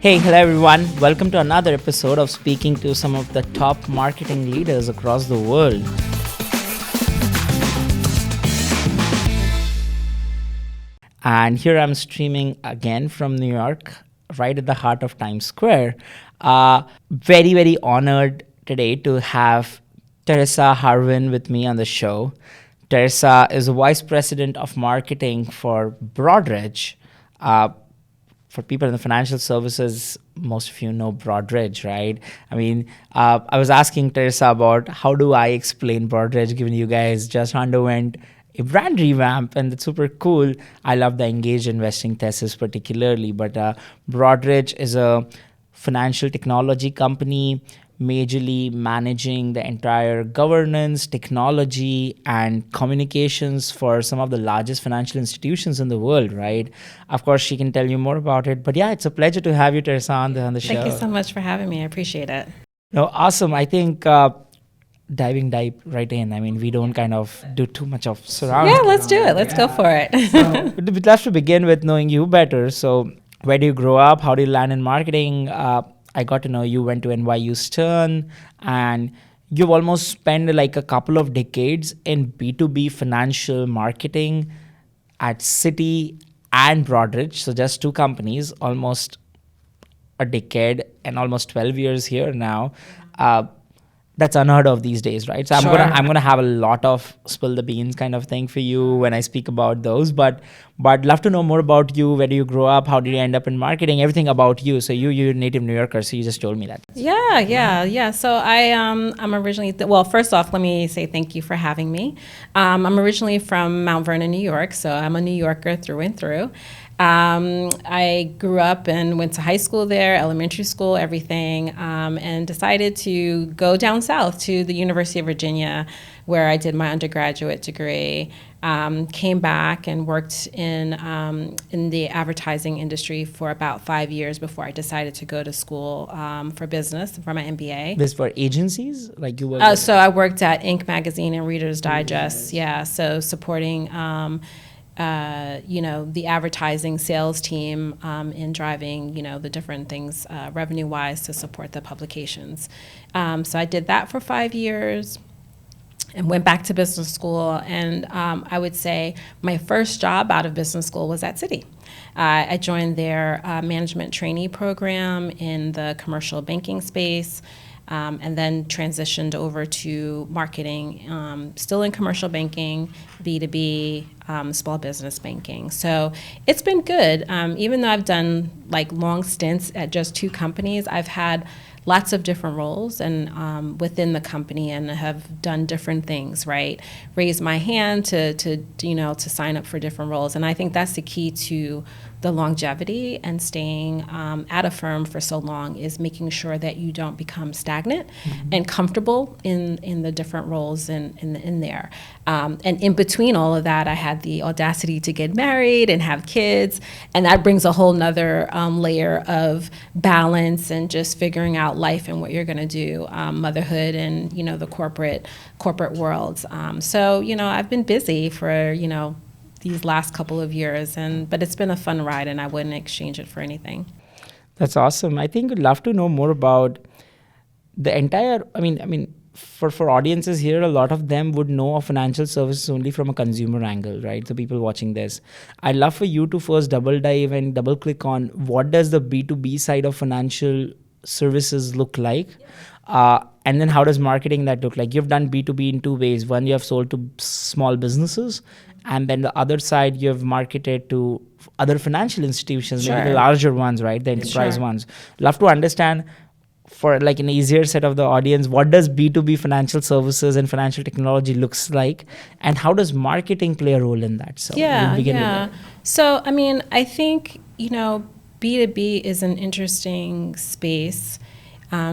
Hey, hello everyone. Welcome to another episode of speaking to some of the top marketing leaders across the world. And here I'm streaming again from New York, right at the heart of Times Square. Very honored today to have Theresa Harvin with me on the show. Theresa is the Vice President of Marketing for Broadridge. For people in the financial services, most of you know Broadridge, right? I was asking Theresa about how do I explain Broadridge, given you guys just underwent a brand revamp, and it's super cool. I love the engaged investing thesis particularly, but Broadridge is a financial technology company majorly managing the entire governance, technology, and communications for some of the largest financial institutions in the world, right? Of course, she can tell you more about it. But yeah, it's a pleasure to have you, Theresa, on the show. Thank you so much for having me. I appreciate it. No, awesome. I think diving deep right in. I mean, we don't kind of do too much of surround. Yeah, let's do it. Let's go for it. We'd love to begin with knowing you better. So, where do you grow up? How do you land in marketing? I got to know you went to NYU Stern, and you've almost spent like a couple of decades in B2B financial marketing at Citi and Broadridge. So, just two companies, almost a decade and almost 12 years here now. That's unheard of these days, right? So Sure. I'm gonna have a lot of spill the beans kind of thing for you when I speak about those. But love to know more about you. Where do you grow up? How did you end up in marketing? Everything about you. So you're a native New Yorker. So you just told me that. Yeah. So I'm originally, well, first off, let me say thank you for having me. I'm originally from Mount Vernon, New York, so I'm a New Yorker through and through. I grew up and went to high school there, elementary school, everything, and decided to go down south to the University of Virginia, where I did my undergraduate degree. Came back and worked in the advertising industry for about 5 years before I decided to go to school for business for my MBA. This for agencies, like you were. So I worked at Inc. magazine and Reader's Digest. Yeah, so supporting the advertising sales team in driving, the different things revenue-wise to support the publications. So I did that for 5 years and went back to business school. And I would say my first job out of business school was at Citi. I joined their management trainee program in the commercial banking space. And then transitioned over to marketing, still in commercial banking, B2B, small business banking. So it's been good. Even though I've done like long stints at just two companies, I've had lots of different roles and within the company and have done different things, right? Raised my hand to sign up for different roles. And I think that's the key to the longevity and staying at a firm for so long is making sure that you don't become stagnant and comfortable in the different roles in there. And in between all of that, I had the audacity to get married and have kids. And that brings a whole nother layer of balance and just figuring out life and what you're going to do, motherhood and, the corporate worlds. So, I've been busy for, these last couple of years, but it's been a fun ride, and I wouldn't exchange it for anything. That's awesome. I think I'd love to know more about the entire. For audiences here, a lot of them would know of financial services only from a consumer angle, right? So people watching this, I'd love for you to first double dive and double click on what does the B2B side of financial services look like. And then how does marketing that look like? You've done B2B in two ways. One, you have sold to small businesses, and then the other side, you have marketed to other financial institutions, Sure. maybe the larger ones, right? The enterprise Sure. ones. Love to understand for like an easier set of the audience, what does B2B financial services and financial technology looks like, and how does marketing play a role in that? So we'll begin with it. So, I think, B2B is an interesting space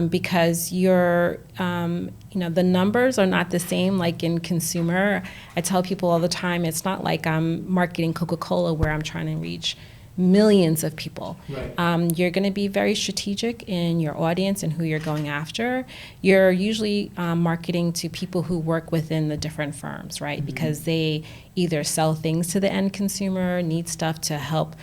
because the numbers are not the same like in consumer. I tell people all the time, it's not like I'm marketing Coca-Cola where I'm trying to reach millions of people. Right. You're going to be very strategic in your audience and who you're going after. You're usually marketing to people who work within the different firms, right? Mm-hmm. Because they either sell things to the end consumer, need stuff to help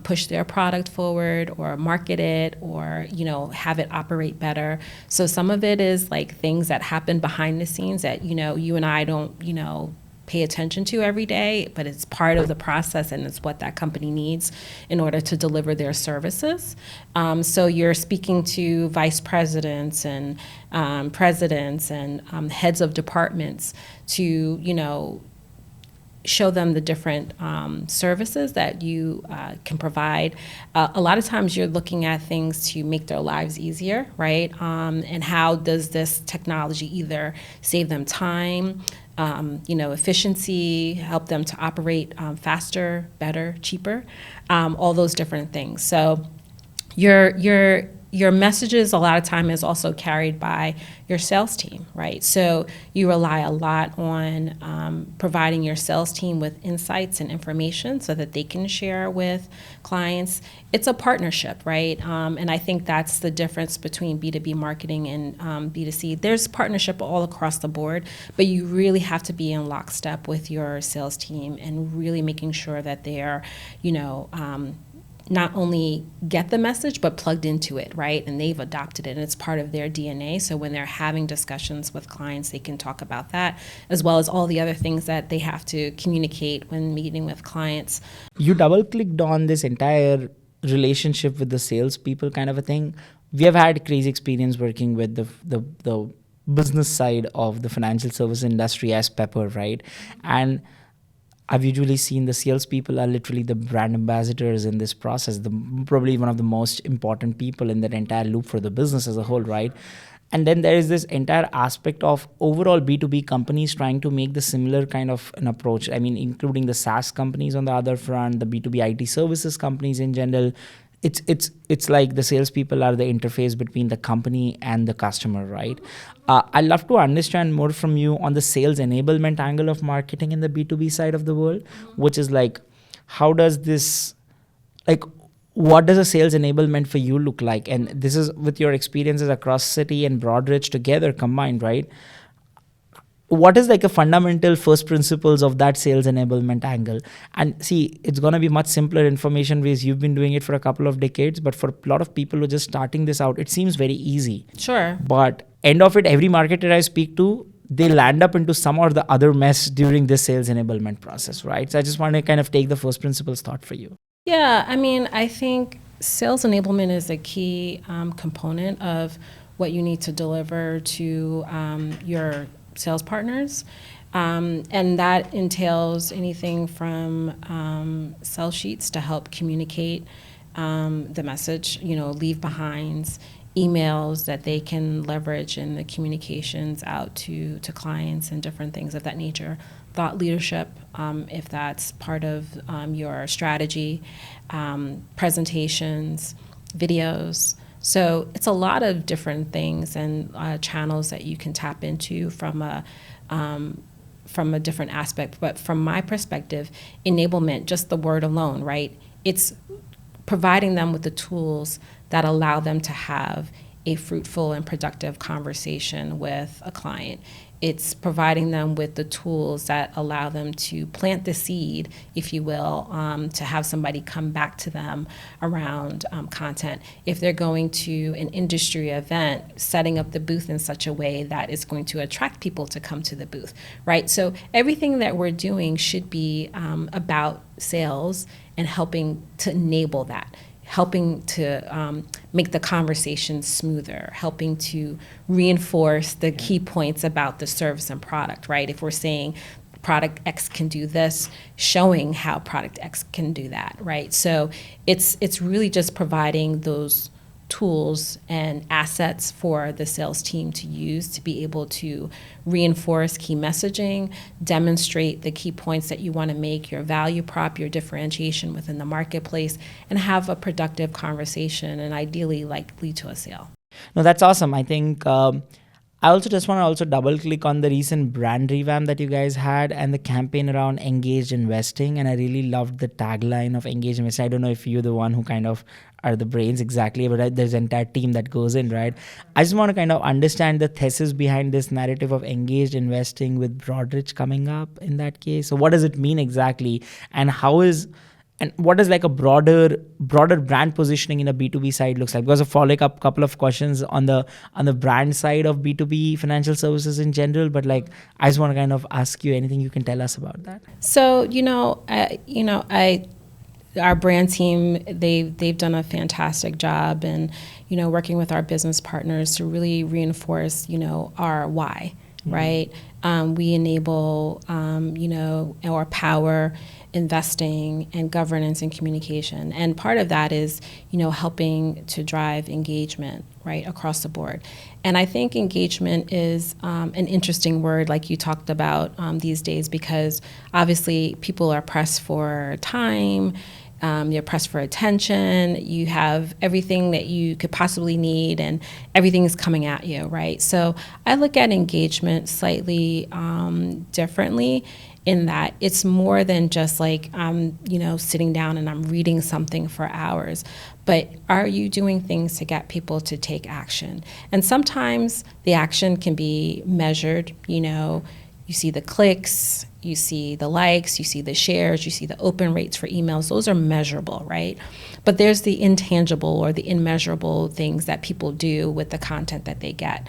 push their product forward or market it or, have it operate better. So some of it is like things that happen behind the scenes that, you and I don't, pay attention to every day, but it's part of the process and it's what that company needs in order to deliver their services. So you're speaking to vice presidents and presidents and heads of departments to, show them the different services that you can provide. A lot of times you're looking at things to make their lives easier, right? And how does this technology either save them time, efficiency, help them to operate faster, better, cheaper, all those different things. So your messages a lot of time is also carried by your sales team, right? So you rely a lot on providing your sales team with insights and information so that they can share with clients. It's a partnership, right? And I think that's the difference between B2B marketing and B2C. There's partnership all across the board, but you really have to be in lockstep with your sales team and really making sure that they are, not only get the message, but plugged into it, right? And they've adopted it, and it's part of their DNA. So when they're having discussions with clients, they can talk about that, as well as all the other things that they have to communicate when meeting with clients. You double clicked on this entire relationship with the salespeople kind of a thing. We have had crazy experience working with the business side of the financial service industry as Pepper, right? And I've usually seen the salespeople are literally the brand ambassadors in this process, probably one of the most important people in that entire loop for the business as a whole, right? And then there is this entire aspect of overall B2B companies trying to make the similar kind of an approach. I mean, including the SaaS companies on the other front, the B2B IT services companies in general. It's like the salespeople are the interface between the company and the customer, right? I'd love to understand more from you on the sales enablement angle of marketing in the B2B side of the world, which is like, how does this, like, what does a sales enablement for you look like? And this is with your experiences across City and Broadridge together combined, right? What is like a fundamental first principles of that sales enablement angle? And see, it's going to be much simpler information because you've been doing it for a couple of decades, but for a lot of people who are just starting this out, it seems very easy. Sure. But end of it, every marketer I speak to, they land up into some or the other mess during this sales enablement process, right? So I just want to kind of take the first principles thought for you. Yeah, I mean, I think sales enablement is a key component of what you need to deliver to your sales partners. And that entails anything from sell sheets to help communicate the message, leave behinds, emails that they can leverage in the communications out to clients and different things of that nature. Thought leadership, if that's part of your strategy, presentations, videos. So it's a lot of different things and channels that you can tap into from a different aspect. But from my perspective, enablement, just the word alone, right? It's providing them with the tools that allow them to have a fruitful and productive conversation with a client. It's providing them with the tools that allow them to plant the seed, if you will, to have somebody come back to them around content. If they're going to an industry event, setting up the booth in such a way that it's going to attract people to come to the booth, right? So everything that we're doing should be about sales and helping to enable that. Helping to make the conversation smoother, helping to reinforce the key points about the service and product, right? If we're saying product X can do this, showing how product X can do that, right? So it's really just providing those tools and assets for the sales team to use to be able to reinforce key messaging, demonstrate the key points that you want to make, your value prop, your differentiation within the marketplace, and have a productive conversation and ideally lead to a sale. No, that's awesome. I think I also just want to also double click on the recent brand revamp that you guys had and the campaign around engaged investing. And I really loved the tagline of engaged investing. I don't know if you're the one who kind of are the brains exactly, but there's an entire team that goes in, right? I just want to kind of understand the thesis behind this narrative of engaged investing with Broadridge coming up in that case. So what does it mean exactly? And how is and what is like a broader brand positioning in a B2B side looks like? Because a following up couple of questions on the brand side of B2B financial services in general, but like I just want to kind of ask you anything you can tell us about that. So, our brand team, they've done a fantastic job, and working with our business partners to really reinforce our why, right? We enable our power investing and governance and communication, and part of that is helping to drive engagement right across the board. And I think engagement is an interesting word, like you talked about these days, because obviously people are pressed for time. You're pressed for attention. You have everything that you could possibly need, and everything is coming at you, right? So I look at engagement slightly differently, in that it's more than just like I'm, sitting down and I'm reading something for hours, but are you doing things to get people to take action? And sometimes the action can be measured. You see the clicks, you see the likes, you see the shares, you see the open rates for emails. Those are measurable, right? But there's the intangible or the immeasurable things that people do with the content that they get.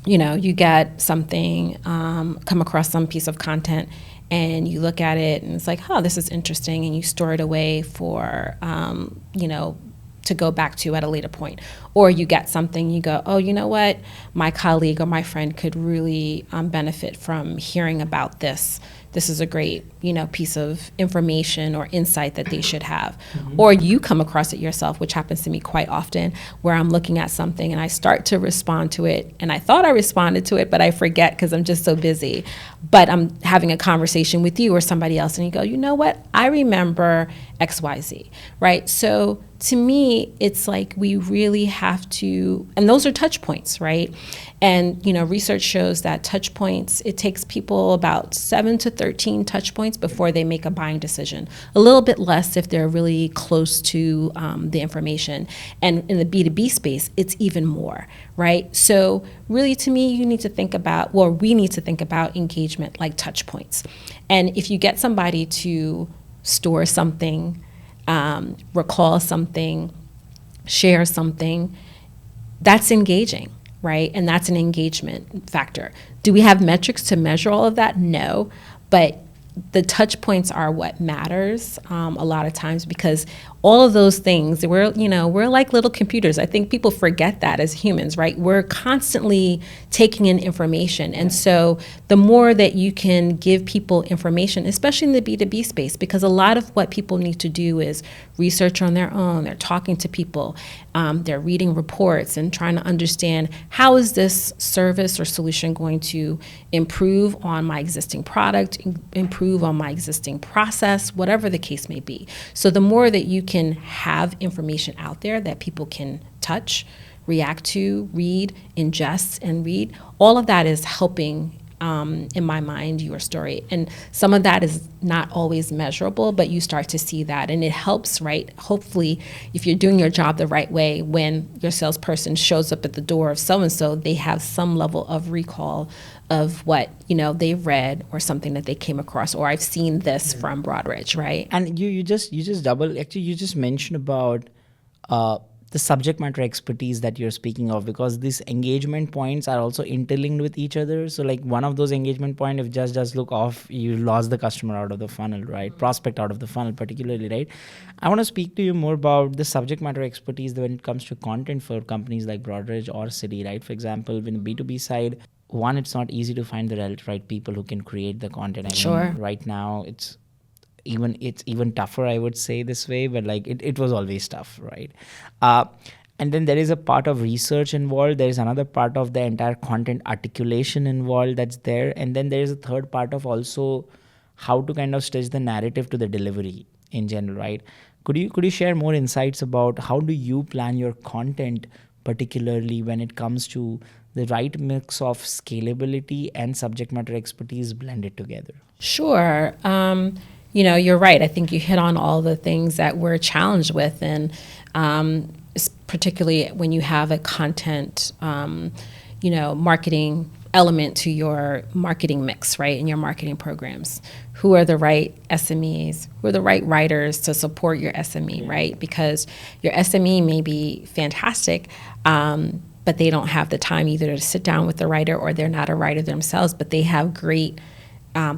You get something, come across some piece of content, and you look at it and it's like, oh, this is interesting, and you store it away for, to go back to at a later point. Or you get something, you go, oh, you know what? My colleague or my friend could really benefit from hearing about this. This is a great, piece of information or insight that they should have. Mm-hmm. Or you come across it yourself, which happens to me quite often, where I'm looking at something and I start to respond to it, and I thought I responded to it, but I forget because I'm just so busy. But I'm having a conversation with you or somebody else, and you go, you know what? I remember XYZ, right? So to me, it's like we really have to, and those are touch points, right? And, research shows that touch points, it takes people about 7 to 13 touch points before they make a buying decision. A little bit less if they're really close to the information. And in the B2B space, it's even more, right? So really, to me, we need to think about engagement like touch points. And if you get somebody to store something, recall something, share something, that's engaging, right? And that's an engagement factor. Do we have metrics to measure all of that? No, but the touch points are what matters a lot of times, because all of those things, we're like little computers. I think people forget that as humans, right? We're constantly taking in information. And so the more that you can give people information, especially in the B2B space, because a lot of what people need to do is research on their own. They're talking to people. They're reading reports and trying to understand, how is this service or solution going to improve on my existing product, improve on my existing process, whatever the case may be. So the more that you can have information out there that people can touch, react to, read, ingest, and read, all of that is helping, in my mind, your story. And some of that is not always measurable, but you start to see that, and it helps, right? Hopefully, if you're doing your job the right way, when your salesperson shows up at the door of so-and-so, they have some level of recall of what they've read or something that they came across, or I've seen this from Broadridge, right? And you just mentioned about the subject matter expertise that you're speaking of, because these engagement points are also interlinked with each other. So like one of those engagement point, if just does look off, you lost the customer out of the funnel, right? Prospect out of the funnel particularly, right? I want to speak to you more about the subject matter expertise when it comes to content for companies like Broadridge or Citi, right? For example, in the B2B side, one, it's not easy to find the right people who can create the content. Sure. Right now, it's even tougher, I would say this way, but like it was always tough, right? And then there is a part of research involved. There is another part of the entire content articulation involved that's there. And then there is a third part of also how to kind of stitch the narrative to the delivery in general, right? Could you share more insights about how do you plan your content, particularly when it comes to the right mix of scalability and subject matter expertise blended together? Sure. You're right. I think you hit on all the things that we're challenged with, and particularly when you have a content, marketing element to your marketing mix, right, in your marketing programs. Who are the right SMEs? Who are the right writers to support your SME, right? Because your SME may be fantastic, but they don't have the time either to sit down with the writer, or they're not a writer themselves, but they have great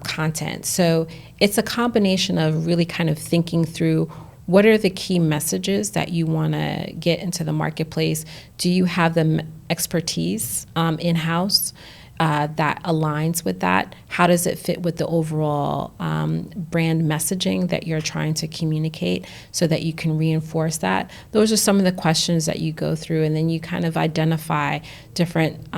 content. So it's a combination of really kind of thinking through what are the key messages that you want to get into the marketplace. Do you have the expertise in-house that aligns with that? How does it fit with the overall brand messaging that you're trying to communicate so that you can reinforce that? Those are some of the questions that you go through, and then you kind of identify different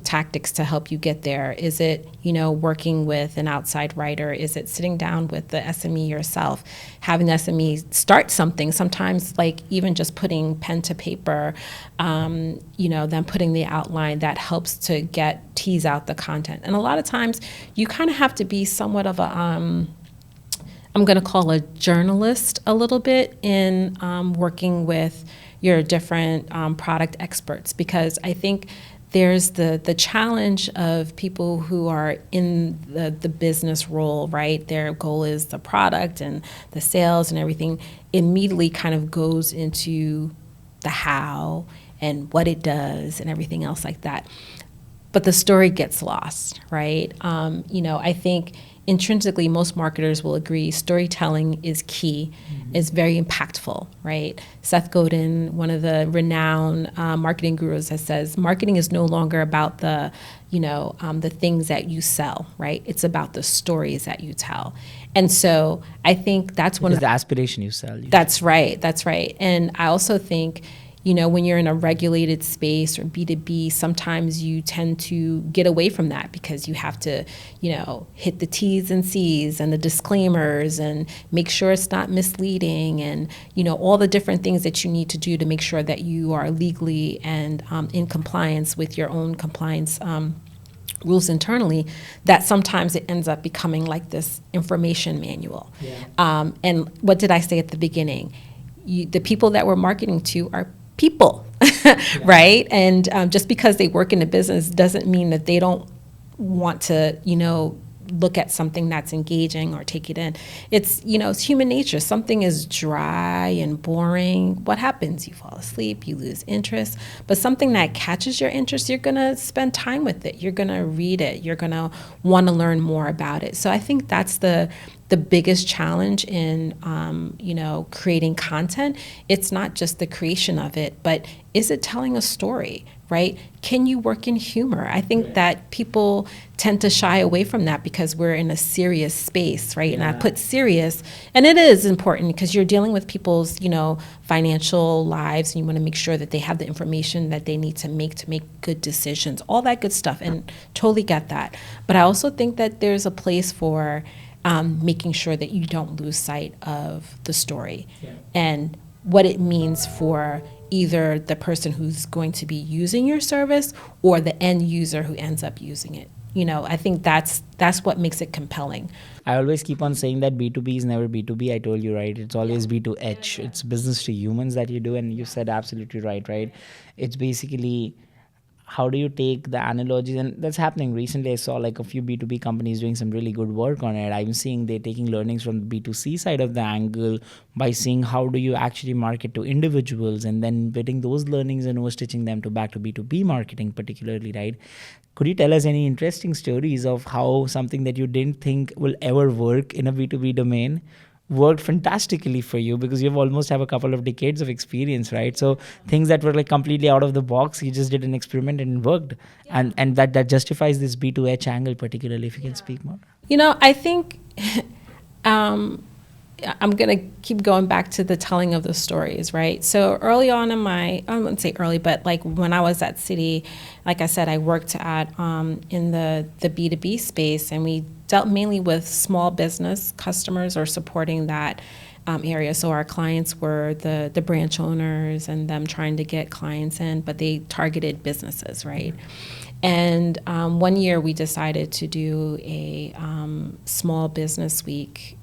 tactics to help you get there. Is it, working with an outside writer? Is it sitting down with the SME yourself, having the SME start something? Sometimes, like even just putting pen to paper, then putting the outline that helps to tease out the content. And a lot of times you kind of have to be somewhat of a, I'm going to call a journalist a little bit in working with your different product experts, because I think there's the challenge of people who are in the business role, right? Their goal is the product and the sales and everything immediately kind of goes into the how and what it does and everything else like that. But the story gets lost, right? I think intrinsically most marketers will agree storytelling is key, is very impactful, right? Seth Godin, one of the renowned marketing gurus, says marketing is no longer about the things that you sell, right? It's about the stories that you tell. And so I think that's one of the aspiration you sell. That's right. And I also think, when you're in a regulated space or B2B, sometimes you tend to get away from that because you have to, hit the T's and C's and the disclaimers and make sure it's not misleading and, all the different things that you need to do to make sure that you are legally and in compliance with your own compliance rules internally, that sometimes it ends up becoming like this information manual. Yeah. And what did I say at the beginning? The people that we're marketing to are people, right? And just because they work in a business doesn't mean that they don't want to, look at something that's engaging or take it in. It's, it's human nature. Something is dry and boring. What happens? You fall asleep, you lose interest. But something that catches your interest, you're going to spend time with it. You're going to read it. You're going to want to learn more about it. So I think that's the biggest challenge in, creating content. It's not just the creation of it, but is it telling a story, right? Can you work in humor? I think that people tend to shy away from that because we're in a serious space, right? Yeah. And I put serious, and it is important because you're dealing with people's, financial lives, and you want to make sure that they have the information that they need to make good decisions, all that good stuff, and totally get that. But I also think that there's a place for making sure that you don't lose sight of the story and what it means for either the person who's going to be using your service or the end user who ends up using it. I think that's what makes it compelling. I always keep on saying that B2B is never B2B. I told you, right? It's always B2H. It's business to humans that you do, and you said absolutely right? It's basically, how do you take the analogies? And that's happening. Recently, I saw like a few B2B companies doing some really good work on it. I'm seeing they're taking learnings from the B2C side of the angle by seeing how do you actually market to individuals, and then getting those learnings and overstitching them back to B2B marketing particularly, right? Could you tell us any interesting stories of how something that you didn't think will ever work in a B2B domain worked fantastically for you, because you almost have a couple of decades of experience, right? So things that were like completely out of the box, you just did an experiment and it worked. Yeah. And that justifies this B2H angle particularly, if you can speak more. I think I'm going to keep going back to the telling of the stories, right? So early on in I wouldn't say early, but like when I was at Citi, like I said, I worked at in the B2B space, and we dealt mainly with small business customers or supporting that area. So our clients were the branch owners and them trying to get clients in, but they targeted businesses, right? And one year we decided to do a small business week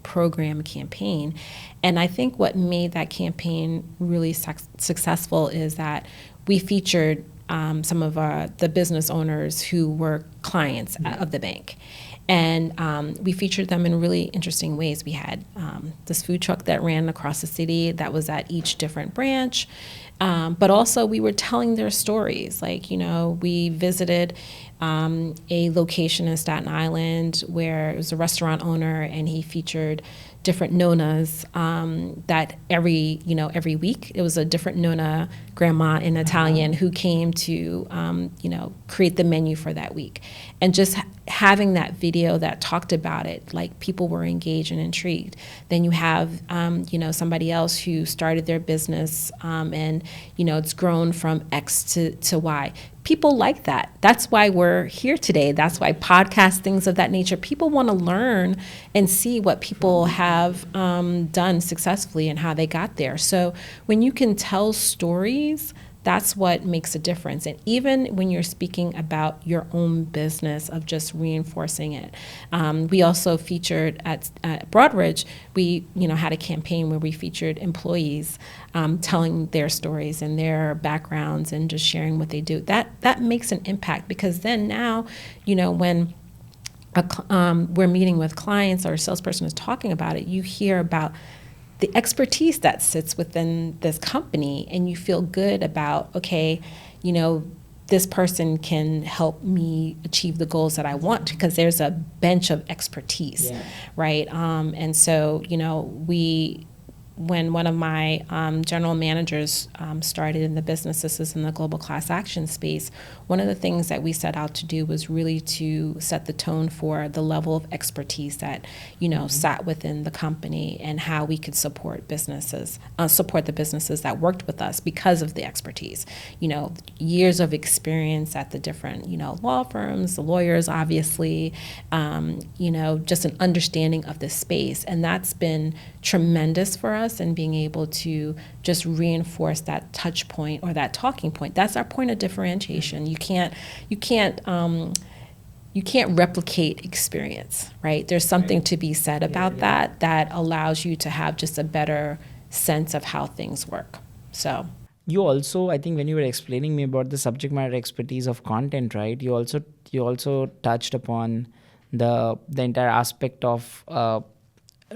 program campaign. And I think what made that campaign really successful is that we featured some of the business owners who were clients of the bank. And we featured them in really interesting ways. We had this food truck that ran across the city that was at each different branch. But also we were telling their stories. Like, we visited a location in Staten Island where it was a restaurant owner, and he featured different nonas that every week it was a different nona grandma in Italian who came to create the menu for that week. And just having that video that talked about it, like, people were engaged and intrigued. Then you have somebody else who started their business and it's grown from X to Y. People like that. That's why we're here today. That's why podcasts, things of that nature, people want to learn and see what people have done successfully and how they got there. So when you can tell stories, that's what makes a difference. And even when you're speaking about your own business, of just reinforcing it. We also featured at Broadridge, we had a campaign where we featured employees telling their stories and their backgrounds and just sharing what they do. That makes an impact, because then now, when we're meeting with clients or a salesperson is talking about it, you hear about the expertise that sits within this company, and you feel good about, okay, this person can help me achieve the goals that I want, because there's a bench of expertise, right? And so, when one of my general managers started in the business, this is in the global class action space, one of the things that we set out to do was really to set the tone for the level of expertise that, sat within the company, and how we could support the businesses that worked with us because of the expertise. Years of experience at the different, law firms, the lawyers, obviously, just an understanding of the space. And that's been tremendous for us, and being able to just reinforce that touch point or that talking point. That's our point of differentiation. You can't replicate experience, right? There's something to be said about that allows you to have just a better sense of how things work. So you also, I think, when you were explaining me about the subject matter expertise of content, right, you also touched upon the entire aspect of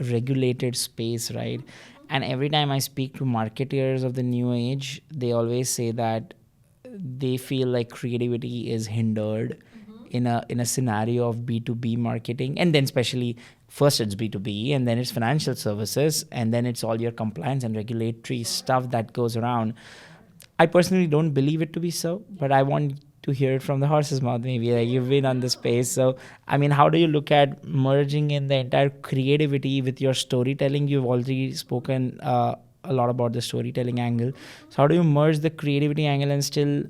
regulated space, right? And every time I speak to marketers of the new age, they always say that they feel like creativity is hindered in a scenario of B2B marketing. And then especially, first it's B2B, and then it's financial services, and then it's all your compliance and regulatory stuff that goes around. I personally don't believe it to be so, but I want to hear it from the horse's mouth. Maybe, like, you've been on the space. So, I mean, how do you look at merging in the entire creativity with your storytelling? You've already spoken a lot about the storytelling angle. So how do you merge the creativity angle and still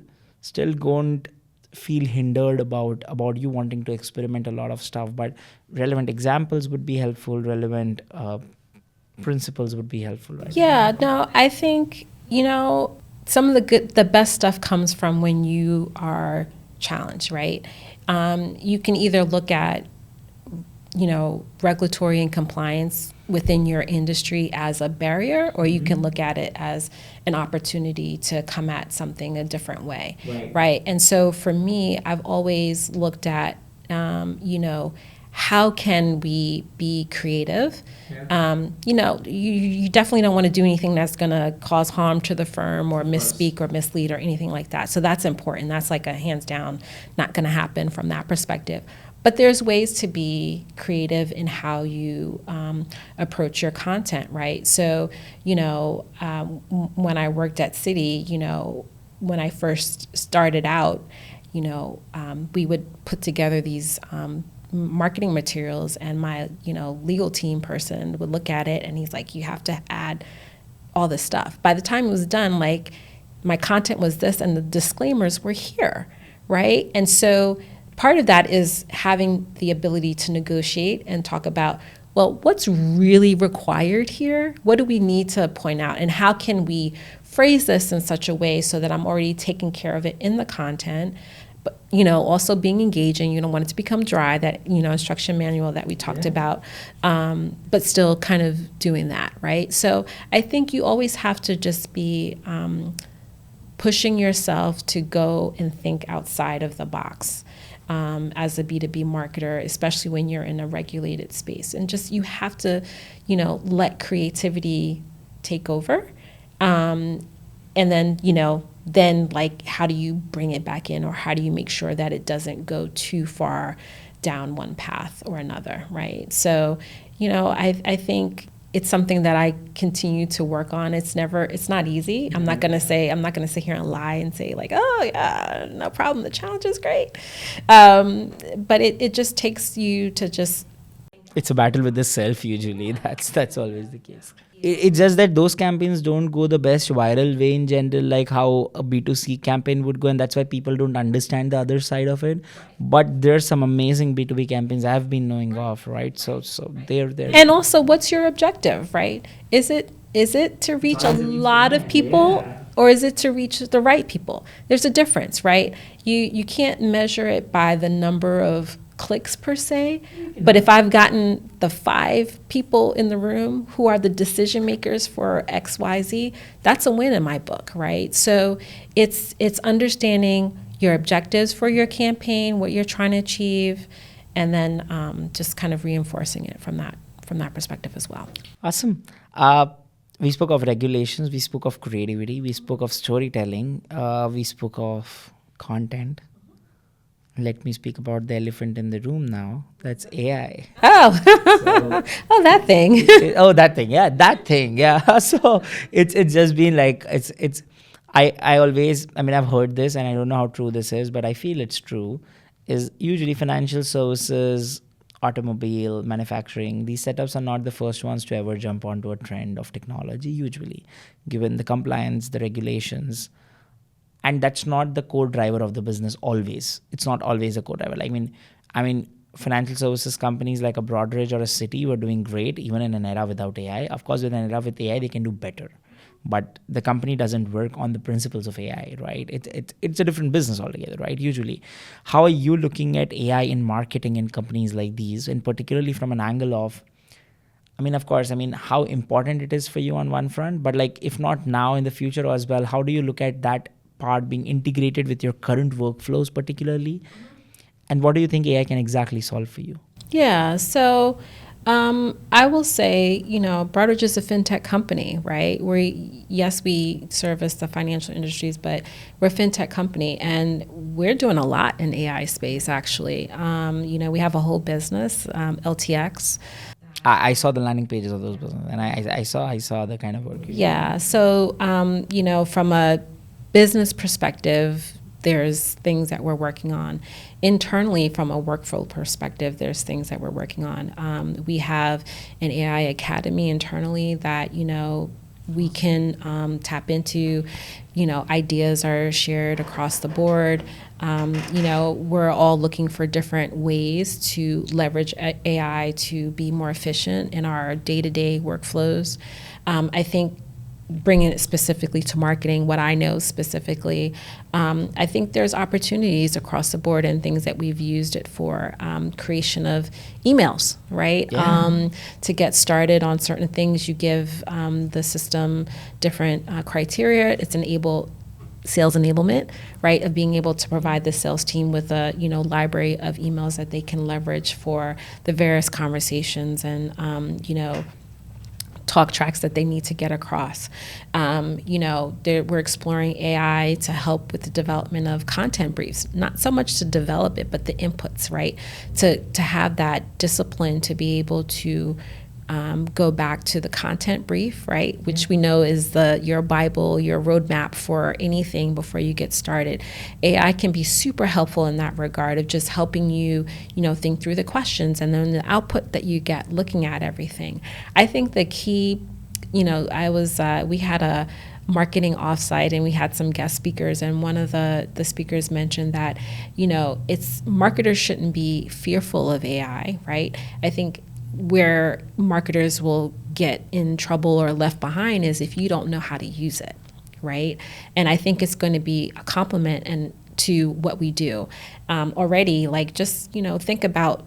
don't feel hindered about you wanting to experiment a lot of stuff, but relevant examples would be helpful, relevant principles would be helpful, right? Yeah, no, I think, some of the best stuff comes from when you are challenged, right? You can either look at, regulatory and compliance within your industry as a barrier, or you can look at it as an opportunity to come at something a different way, right? And so for me, I've always looked at, how can we be creative? You definitely don't want to do anything that's going to cause harm to the firm or misspeak or mislead or anything like that. So that's important. That's like a hands down, not going to happen from that perspective. But there's ways to be creative in how you approach your content, right? So, when I worked at Citi, when I first started out, we would put together these marketing materials, and my legal team person would look at it, and he's like, you have to add all this stuff. By the time it was done, like, my content was this and the disclaimers were here, right? And so part of that is having the ability to negotiate and talk about, well, what's really required here? What do we need to point out, and how can we phrase this in such a way so that I'm already taking care of it in the content, but also being engaging. You don't want it to become dry, that instruction manual that we talked about, but still kind of doing that, right? So I think you always have to just be pushing yourself to go and think outside of the box. As a B2B marketer, especially when you're in a regulated space. And just you have to, let creativity take over. And then, then like how do you bring it back in, or how do you make sure that it doesn't go too far down one path or another, right? So, I think it's something that I continue to work on. It's not easy. I'm not gonna sit here and lie and say like, oh yeah, no problem. The challenge is great. But it just takes you to just. It's a battle with the self usually. That's always the case. It's just that those campaigns don't go the best viral way in general, like how a B2C campaign would go, and that's why people don't understand the other side of it. But there's some amazing B2B campaigns I've been knowing of, right? So they're there. And also, what's your objective, right? Is it to reach a lot of people, or is it to reach the right people? There's a difference, right? You can't measure it by the number of clicks per se, but if I've gotten the 5 people in the room who are the decision makers for XYZ, that's a win in my book, right? So it's understanding your objectives for your campaign, what you're trying to achieve, and then just kind of reinforcing it from that perspective as well. Awesome. We spoke of regulations, we spoke of creativity, we spoke of storytelling, we spoke of content. Let me speak about the elephant in the room now. That's AI. Oh, oh, that thing. That thing. Yeah, that thing. Yeah. So it's just been like it's. I always. I mean, I've heard this, and I don't know how true this is, but I feel it's true. Is usually financial services, automobile, manufacturing. These setups are not the first ones to ever jump onto a trend of technology. Usually, given the compliance, the regulations. And that's not the core driver of the business always. It's not always a core driver. Like, I mean, financial services companies like a Broadridge or a Citi were doing great even in an era without AI. Of course, with an era with AI, they can do better. But the company doesn't work on the principles of AI, right? It's a different business altogether, right? Usually. How are you looking at AI in marketing in companies like these, and particularly from an angle of, of course, how important it is for you on one front, but like if not now, in the future as well, how do you look at that part being integrated with your current workflows particularly, and what do you think AI can exactly solve for you? Yeah, so I will say, Broadridge is a fintech company, right? We service the financial industries, but we're a fintech company, and we're doing a lot in AI space actually. We have a whole business, LTX. I saw the landing pages of those businesses, and I saw the kind of work. Yeah, so from a business perspective, there's things that we're working on. Internally, from a workflow perspective, there's things that we're working on. We have an AI academy internally that, we can tap into. Ideas are shared across the board. We're all looking for different ways to leverage AI to be more efficient in our day-to-day workflows. I think bringing it specifically to marketing, what I know specifically, I think there's opportunities across the board and things that we've used it for, creation of emails, right? Yeah. To get started on certain things, you give the system different criteria. It's sales enablement, right? Of being able to provide the sales team with a, library of emails that they can leverage for the various conversations and, talk tracks that they need to get across. We're exploring AI to help with the development of content briefs, not so much to develop it, but the inputs, right? To have that discipline to be able to go back to the content brief, right? Which we know is your Bible, your roadmap for anything before you get started. AI can be super helpful in that regard of just helping you, think through the questions and then the output that you get looking at everything. I think the key, we had a marketing offsite and we had some guest speakers, and one of the speakers mentioned that, marketers shouldn't be fearful of AI, right? I think where marketers will get in trouble or left behind is if you don't know how to use it, right? And I think it's going to be a compliment to what we do already. Like just think about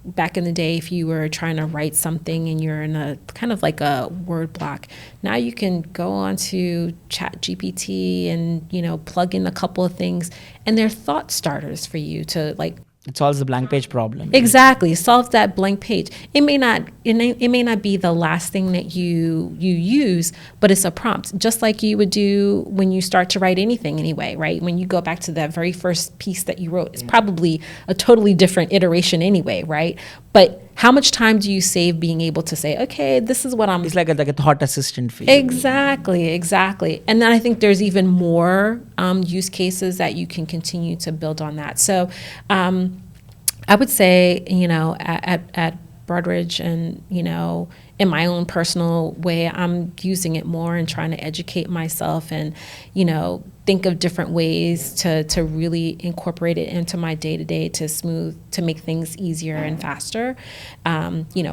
back in the day, if you were trying to write something and you're in a kind of like a word block, now you can go onto Chat GPT and, plug in a couple of things, and they're thought starters for you to like. It solves the blank page problem. Exactly, solves that blank page. It may not be the last thing that you use, but it's a prompt, just like you would do when you start to write anything anyway, right? When you go back to that very first piece that you wrote, it's probably a totally different iteration anyway, right? But how much time do you save being able to say, okay, this is what I'm. It's like a thought assistant for you. Exactly. And then I think there's even more use cases that you can continue to build on that. So I would say, at Broadridge and, in my own personal way, I'm using it more and trying to educate myself and, think of different ways to really incorporate it into my day-to-day to make things easier and faster.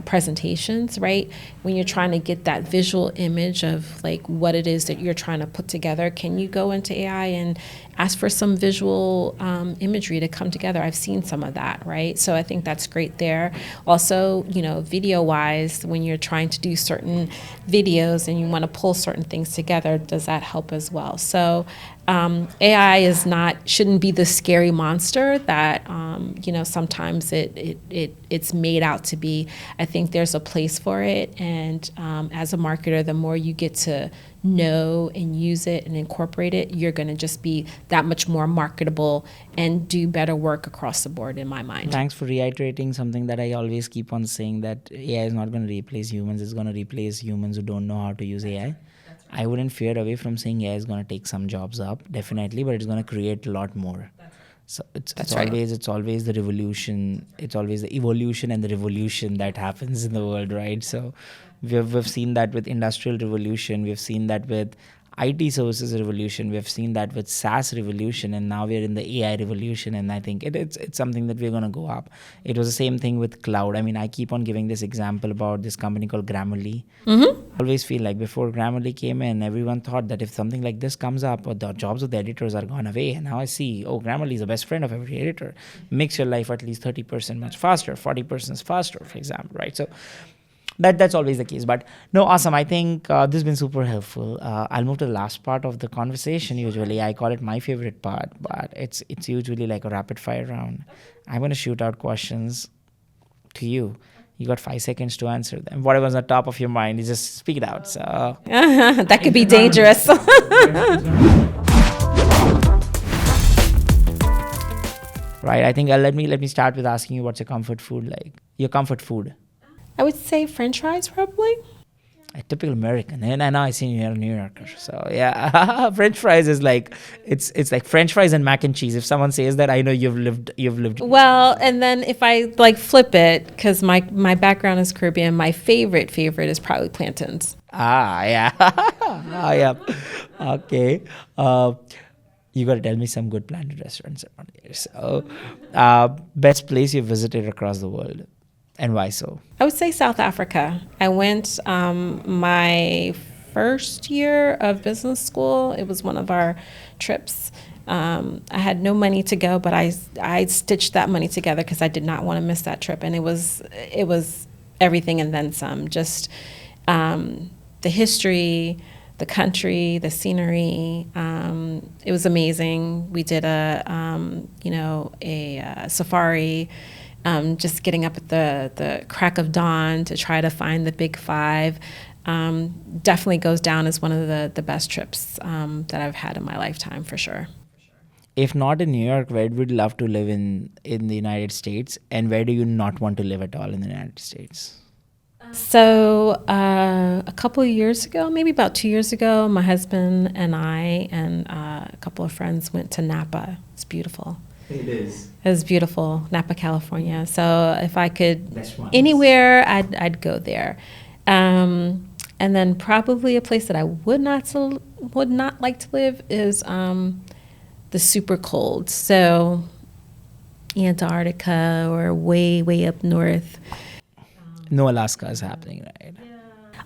Presentations, right? When you're trying to get that visual image of like what it is that you're trying to put together, can you go into AI and ask for some visual imagery to come together? I've seen some of that, right? So I think that's great there. Also, video-wise, when you're trying to do certain videos and you want to pull certain things together, does that help as well? So AI shouldn't be the scary monster that sometimes it's made out to be. I think there's a place for it, and as a marketer, the more you get to know and use it and incorporate it, you're going to just be that much more marketable and do better work across the board, in my mind. Thanks for reiterating something that I always keep on saying, that AI is not going to replace humans. It's going to replace humans who don't know how to use AI. I wouldn't fear away from saying AI is going to take some jobs up, definitely, but it's going to create a lot more. So it's always the revolution. It's always the evolution and the revolution that happens in the world, right? So we've seen that with industrial revolution. We've seen that with IT services revolution. We've seen that with SaaS revolution, and now we're in the AI revolution. And I think it's something that we're going to go up. It was the same thing with cloud. I mean, I keep on giving this example about this company called Grammarly. Mm-hmm. I always feel like before Grammarly came in, everyone thought that if something like this comes up, or the jobs of the editors are gone away. And now I see, Grammarly is the best friend of every editor. Makes your life at least 30% much faster, 40% faster, for example, right? So that's always the case. But no, awesome. I think this has been super helpful. I'll move to the last part of the conversation. Usually I call it my favorite part, but it's usually like a rapid fire round. I'm going to shoot out questions to you. You got 5 seconds to answer them. Whatever's on the top of your mind, you just speak it out. So that could be dangerous. Right. I think let me start with asking you, what's your comfort food like? Your comfort food. I would say French fries, probably. A typical American, and I know I see you're a New Yorker, so yeah. French fries is like it's like French fries and mac and cheese. If someone says that, I know you've lived. Well, and then if I like flip it, because my background is Caribbean, my favorite is probably plantains. Yeah. Yeah. Okay. You got to tell me some good plantain restaurants around here. So, best place you visited across the world, and why so? I would say South Africa. I went my first year of business school. It was one of our trips. I had no money to go, but I stitched that money together because I did not want to miss that trip. And it was everything and then some. Just the history, the country, the scenery. It was amazing. We did a safari. Just getting up at the crack of dawn to try to find the big five definitely goes down as one of the best trips that I've had in my lifetime, for sure. If not in New York, where would you love to live in the United States, and where do you not want to live at all in the United States? So a couple of years ago, maybe about 2 years ago, my husband and I and a couple of friends went to Napa. It's beautiful. It is. It was beautiful, Napa, California. So if I could anywhere, I'd go there. And then probably a place that I would not like to live is the super cold. So Antarctica or way up north. No, Alaska is happening, right?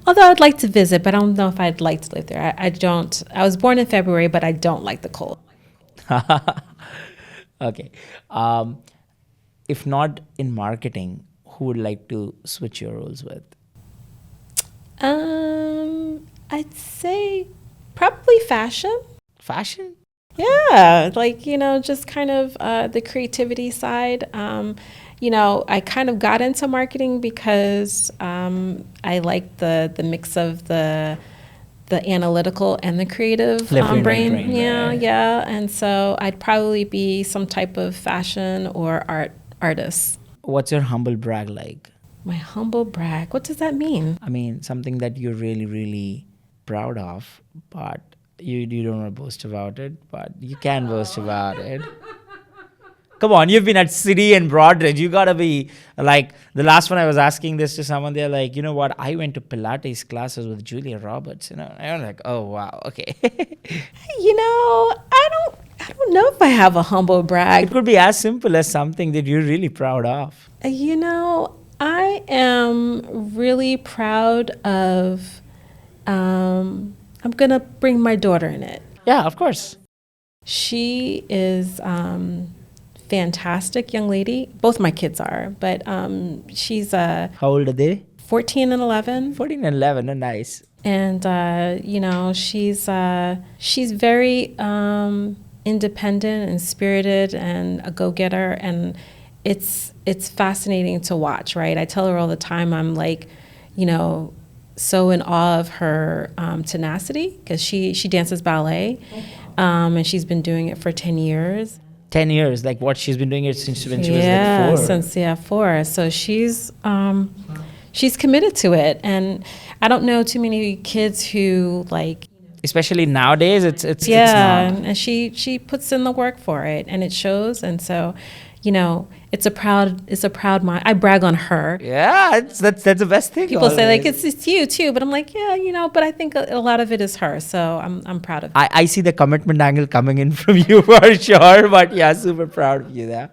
Although I'd like to visit, but I don't know if I'd like to live there. I don't. I was born in February, but I don't like the cold. Okay. If not in marketing, who would like to switch your roles with? I'd say probably fashion. Fashion? Yeah, like, just kind of the creativity side. I kind of got into marketing because I like the mix of the analytical and the creative brain. Yeah, right. yeah. And so I'd probably be some type of fashion or artist. What's your humble brag like? My humble brag. What does that mean? I mean, something that you're really, really proud of, but you don't want to boast about it, but you can boast about it. Come on, you've been at City and Broadridge. You gotta be like, the last one I was asking this to someone, they're like, you know what? I went to Pilates classes with Julia Roberts. And I'm like, oh wow, okay. I don't know if I have a humble brag. It could be as simple as something that you're really proud of. I am really proud of. I'm gonna bring my daughter in it. Yeah, of course. She is fantastic young lady. Both my kids are, but she's How old are they? 14 and 11. 14 and 11, oh, nice. And she's very independent and spirited and a go-getter, and it's fascinating to watch, right? I tell her all the time, I'm like, so in awe of her tenacity, because she dances ballet, and she's been doing it for 10 years. 10 years, like what she's been doing it since when she was Yeah, like 4. since 4. So she's committed to it, and I don't know too many kids who like. Especially nowadays, it's Yeah, not. and she puts in the work for it, and it shows. And so, it's a proud mind. I brag on her. Yeah, that's the best thing. People say like always. it's you too, but I'm like, yeah, but I think a lot of it is her. So I'm proud of it. I see the commitment angle coming in from you for sure, but yeah, super proud of you there.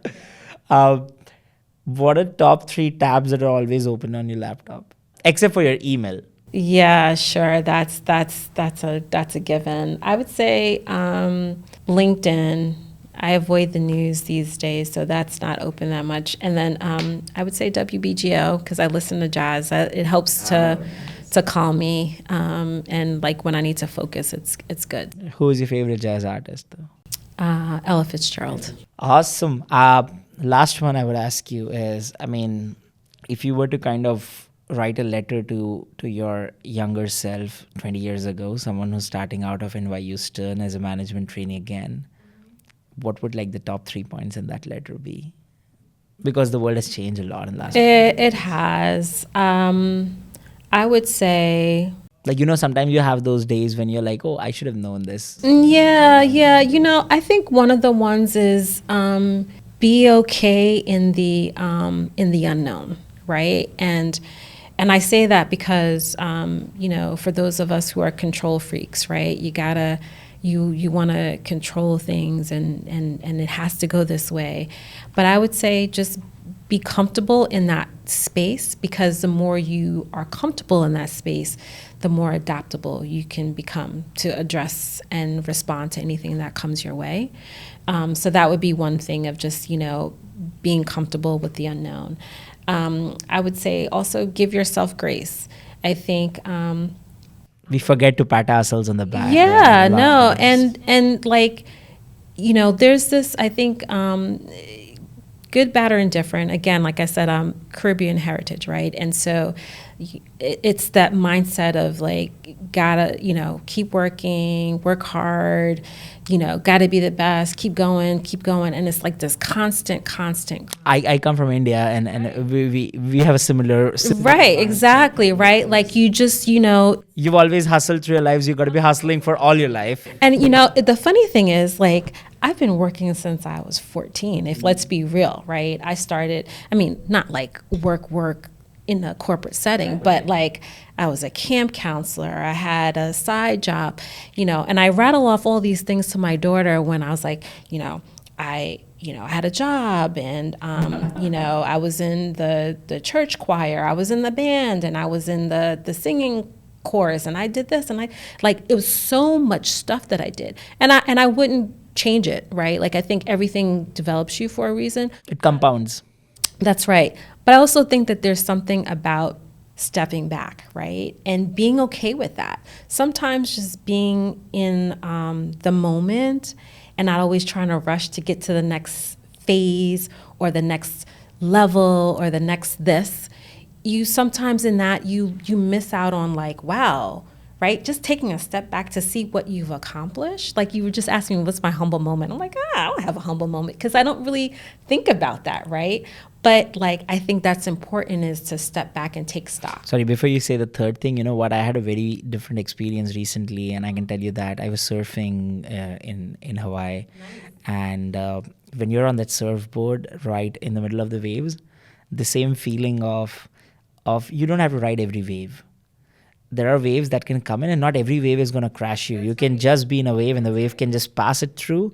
What are top 3 tabs that are always open on your laptop, except for your email? Yeah, sure. That's a given. I would say LinkedIn. I avoid the news these days, so that's not open that much. And then I would say WBGO, because I listen to jazz. It helps to calm me, and like when I need to focus, it's good. Who is your favorite jazz artist, though? Ella Fitzgerald. Awesome. Last one I would ask you is, I mean, if you were to kind of write a letter to your younger self 20 years ago, someone who's starting out of NYU Stern as a management trainee again, what would like the top 3 points in that letter be? Because the world has changed a lot in the last. It has. I would say. Like, sometimes you have those days when you're like, oh, I should have known this. Yeah. I think one of the ones is be okay in the unknown, right? And I say that because, for those of us who are control freaks, right? You want to control things and it has to go this way. But I would say just be comfortable in that space, because the more you are comfortable in that space, the more adaptable you can become to address and respond to anything that comes your way. So that would be one thing of just, being comfortable with the unknown. I would say also give yourself grace. I think We forget to pat ourselves on the back. yeah, no, and like, there's this, I think, good, bad, or indifferent. Again, like I said, I'm Caribbean heritage, right? And so it's that mindset of like, gotta, keep working, work hard, gotta be the best, keep going. And it's like this constant. I come from India, and we have a similar Right, exactly, right? Like you just, You've always hustled through your lives. You got to be hustling for all your life. and the funny thing is, like, I've been working since I was 14, if let's be real, right? I started, not like work in a corporate setting, but like I was a camp counselor, I had a side job, and I rattle off all these things to my daughter when I was like, I had a job, and I was in the church choir, I was in the band, and I was in the singing chorus, and I did this, and it was so much stuff that I did, and I wouldn't change it, right? Like I think everything develops you for a reason. It compounds. That's right. But I also think that there's something about stepping back, right? And being okay with that. Sometimes just being in the moment and not always trying to rush to get to the next phase or the next level or the next this. You sometimes in that you miss out on like, wow, right? Just taking a step back to see what you've accomplished. Like you were just asking me, what's my humble moment? I'm like, I don't have a humble moment because I don't really think about that, right? But like, I think that's important is to step back and take stock. Sorry, before you say the third thing, you know what? I had a very different experience recently, and I can tell you that I was surfing in Hawaii, and when you're on that surfboard, right in the middle of the waves, the same feeling of you don't have to ride every wave. There are waves that can come in, and not every wave is going to crash you. You can just be in a wave, and the wave can just pass it through,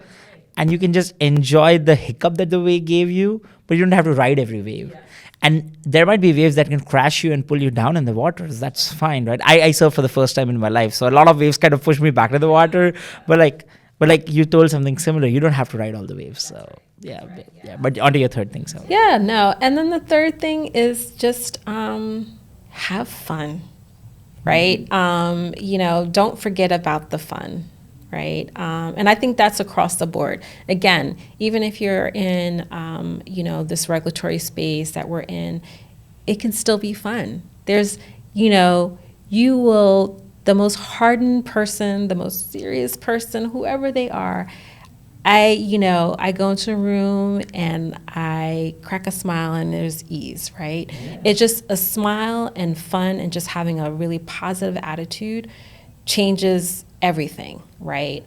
and you can just enjoy the hiccup that the wave gave you, but you don't have to ride every wave. And there might be waves that can crash you and pull you down in the waters. That's fine, right? I surfed for the first time in my life, so a lot of waves kind of push me back to the water. But like you told something similar, you don't have to ride all the waves. So yeah, yeah. But onto your third thing, so Yeah, no. And then the third thing is just have fun, right? Don't forget about the fun, right? And I think that's across the board. Again, even if you're in, this regulatory space that we're in, it can still be fun. There's, you will, the most hardened person, the most serious person, whoever they are, I go into a room and I crack a smile and there's ease, right? Yeah. It's just a smile and fun and just having a really positive attitude changes everything, right?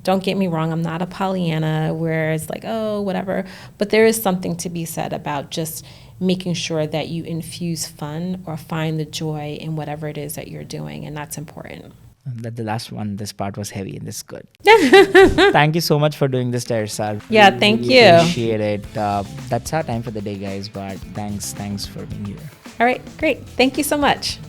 Don't get me wrong, I'm not a Pollyanna where it's like, oh, whatever. But there is something to be said about just making sure that you infuse fun or find the joy in whatever it is that you're doing, and that's important. That the last one, this part was heavy and this is good. Thank you so much for doing this, Theresa. Yeah, thank you. Appreciate it. That's our time for the day, guys. But thanks for being here. All right, great. Thank you so much.